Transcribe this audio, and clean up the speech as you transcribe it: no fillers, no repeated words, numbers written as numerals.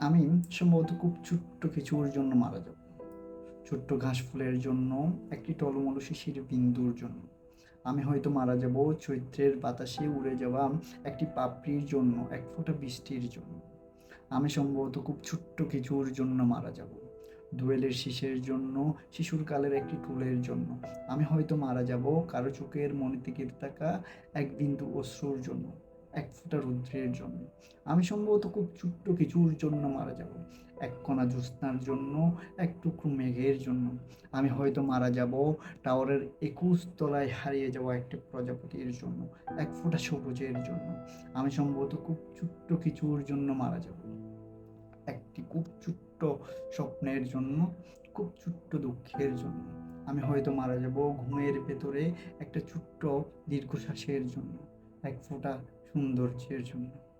আমি সম্ভবত খুব ছোট্ট কিছুর জন্য মারা যাব। ছোট্ট ঘাস ফুলের জন্য, একটি টলমল শিশির বিন্দুর জন্য। আমি হয়তো মারা যাব চৈত্রের বাতাসে উড়ে যাওয়া একটি পাপড়ির জন্য, এক ফোঁটা বৃষ্টির জন্য। আমি সম্ভবত খুব ছোট্ট কিছুর জন্য মারা যাব। দোয়েলের শীষের জন্য, শিশুর কালের একটি টুলের জন্য। আমি হয়তো মারা যাব কারো চোখের মনে থেকে থাকা এক বিন্দু অশ্রুর জন্য, এক ফোঁটা রৌদ্রের জন্য। আমি সম্ভবত খুব ছোট্ট কিছুর জন্য মারা যাব। এক কণা জ্যোৎস্নার জন্য, এক টুকরো মেঘের জন্য। আমি হয়তো মারা যাব টাওয়ারের ২১ তলায় হারিয়ে যাওয়া একটা প্রজাপতির জন্য, এক ফোঁটা সবুজের জন্য। আমি সম্ভবত খুব ছোট্ট কিছুর জন্য মারা যাব। একটি খুব ছোট্ট স্বপ্নের জন্য, খুব ছোট্ট দুঃখের জন্য। আমি হয়তো মারা যাব ঘুমের ভেতরে একটা ছোট্ট দীর্ঘশ্বাসের জন্য, এক ফোঁটা সৌন্দর্যের জন্য।